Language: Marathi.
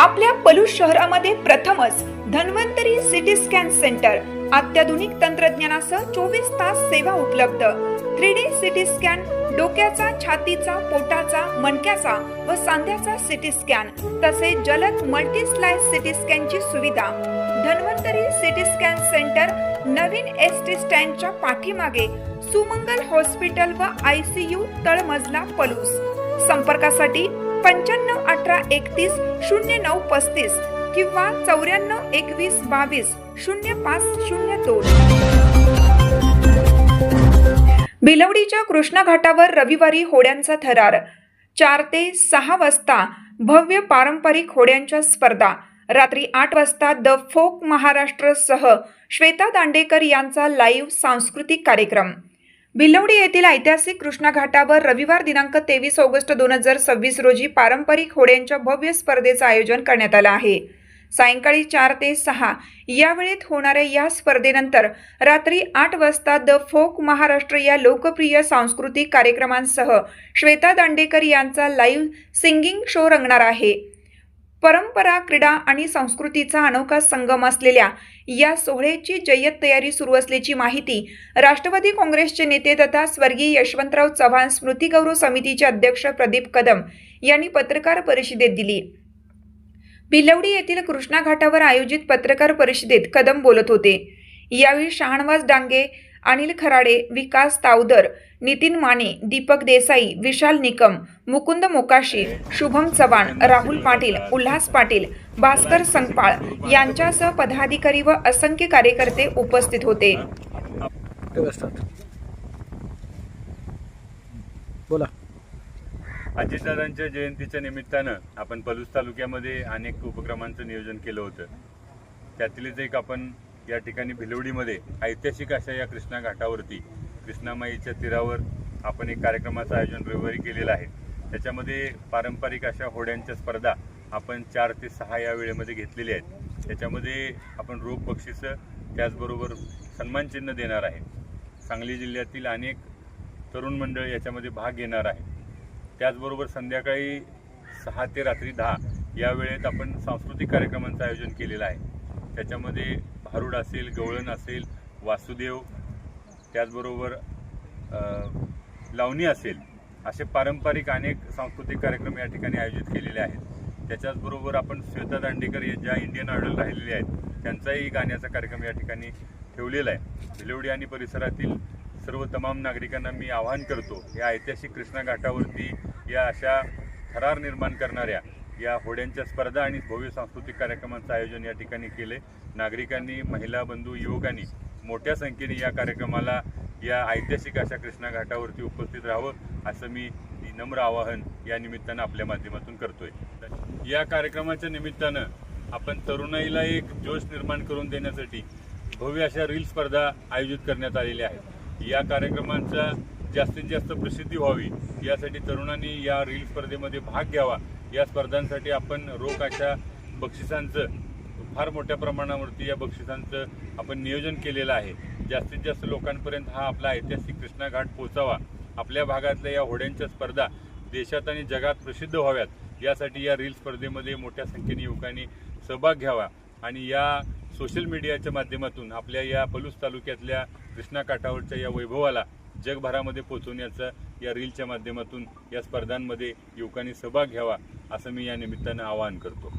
आपल्या पलूस शहरामध्ये प्रथमच धन्वंतरी सिटी स्कॅन सेंटर अत्याधुनिक तंत्रज्ञानासह 24 तास सेवा उपलब्ध। 3D सिटी स्कॅन, डोक्याचा, छातीचा, पोटाचा, मणक्याचा व सांध्याचा सिटी स्कॅन, तसेच जलद मल्टी स्लाइस सिटी स्कॅनची सुविधा। धन्वंतरी सिटी स्कॅन सेंटर नवीन एसटी स्टँडच्या पाठीमागे सुमंगल हॉस्पिटल व ICU तळमजला पलूस। संपर्कासाठी 95 18 31 0935 किंवा 94 21 22 0502। भिलवडीच्या कृष्णा घाटावर रविवारी होड्यांचा थरार। 4 ते 6 वाजता भव्य पारंपरिक होड्यांच्या स्पर्धा। रात्री 8 वाजता द फोक महाराष्ट्रसह श्वेता दांडेकर यांचा लाईव्ह सांस्कृतिक कार्यक्रम। भिलवडी येथील ऐतिहासिक कृष्णा घाटावर रविवार दिनांक 23 ऑगस्ट 2026 रोजी पारंपरिक होड्यांच्या भव्य स्पर्धेचं आयोजन करण्यात आलं आहे। सायंकाळी 4 ते 6 या वेळेत होणाऱ्या या स्पर्धेनंतर रात्री 8 वाजता द फोक महाराष्ट्र या लोकप्रिय सांस्कृतिक कार्यक्रमांसह श्वेता दांडेकर यांचा लाईव्ह सिंगिंग शो रंगणार आहे। परंपरा, क्रीडा आणि संस्कृतीचा अनोखा संगम असलेल्या या सोहळ्याची जय्यत तयारी सुरू असल्याची माहिती राष्ट्रवादी काँग्रेसचे नेते तथा स्वर्गीय यशवंतराव चव्हाण स्मृती गौरव समितीचे अध्यक्ष प्रदीप कदम यांनी पत्रकार परिषदेत दिली। भिलवडी येथील कृष्णा घाटावर आयोजित पत्रकार परिषदेत कदम बोलत होते। यावेळी शाहनवाज डांगे, अनिल खराडे, विकास तावदर, नितीन माने, दीपक देसाई, विशाल निकम, मुकुंद मोकाशी, शुभम चव्हाण, राहुल पाटील, उल्हास पाटील, भास्कर संगपाळ यांच्यासह पदाधिकारी व असंख्य कार्यकर्ते उपस्थित होते। बोला। अजितदादांच्या जयंतीच्या निमित्तानं आपण पलूस तालुक्यामध्ये अनेक उपक्रमांचं नियोजन केलं होतं। त्यातीलच एक आपण या ठिकाणी भिलवडीमध्ये ऐतिहासिक अशा या कृष्णा घाटावरती कृष्णामाईच्या तीरावर आपण एक कार्यक्रमाचं आयोजन रविवारी केलेलं आहे। त्याच्यामध्ये पारंपरिक अशा होड्यांच्या स्पर्धा आपण 4 ते 6 या वेळेमध्ये घेतलेल्या आहेत। त्याच्यामध्ये आपण रोख बक्षिसं त्याचबरोबर सन्मानचिन्ह देणार आहे। सांगली जिल्ह्यातील अनेक तरुण मंडळ याच्यामध्ये भाग घेणार आहे। त्याचबरोबर संध्याकाळी 6 ते रात्री 10 या वेळेत आपण सांस्कृतिक कार्यक्रमांचं आयोजन केलेलं आहे। त्याच्यामध्ये भारुड असेल, गवळण असेल, वासुदेव, त्याचबरोबर लावणी असेल, असे पारंपरिक अनेक सांस्कृतिक कार्यक्रम या ठिकाणी आयोजित केलेले आहेत। त्याच्याचबरोबर आपण श्वेता दांडेकर ज्या इंडियन आयडल राहिलेले आहेत त्यांचाही गाण्याचा कार्यक्रम या ठिकाणी ठेवलेला आहे। भिलवडी आणि परिसरातील सर्व तमाम नागरिकांना मी आवाहन करतो, या ऐतिहासिक कृष्णा घाटावरती या अशा थरार निर्माण करणाऱ्या या होड्यांच्या स्पर्धा आणि भव्य सांस्कृतिक कार्यक्रमांचं आयोजन या ठिकाणी केले। नागरिकांनी, महिला बंधू, युवकांनी मोठ्या संख्येने या कार्यक्रमाला, या ऐतिहासिक अशा कृष्णा घाटावरती उपस्थित राहावं असं मी नम्र आवाहन या निमित्तानं आपल्या माध्यमातून करतोय। या कार्यक्रमाच्या निमित्तानं आपण तरुणाईला एक जोश निर्माण करून देण्यासाठी भव्य अशा रील स्पर्धा आयोजित करण्यात आलेल्या आहेत। या कार्यक्रमांचा जास्तीत जास्त प्रसिद्धी व्हावी यासाठी तरुणांनी या रील स्पर्धेमध्ये भाग घ्यावा। या स्पर्धांसाठी आपण रोख अशा बक्षिसांचं, फार मोठ्या प्रमाणावरती या बक्षिसांचं आपण नियोजन केलेलं आहे। जास्तीत जास्त लोकांपर्यंत हा आपला ऐतिहासिक कृष्णा घाट पोहोचावा। आपल्या भागातल्या या होड्यांच्या स्पर्धा देशात आणि जगात प्रसिद्ध व्हाव्यात यासाठी या रील स्पर्धेमध्ये मोठ्या संख्येने युवकांनी सहभाग घ्यावा आणि या सोशल मीडियाच्या माध्यमातून आपल्या या पलूस तालुक्यातल्या कृष्णा काठावरच्या या वैभवाला जगभरामध्ये पोहोचवण्याचा या रीलच्या माध्यमातून या स्पर्धांमध्ये युवकांनी सहभाग घ्यावा असं मी या निमित्तानं आवाहन करतो।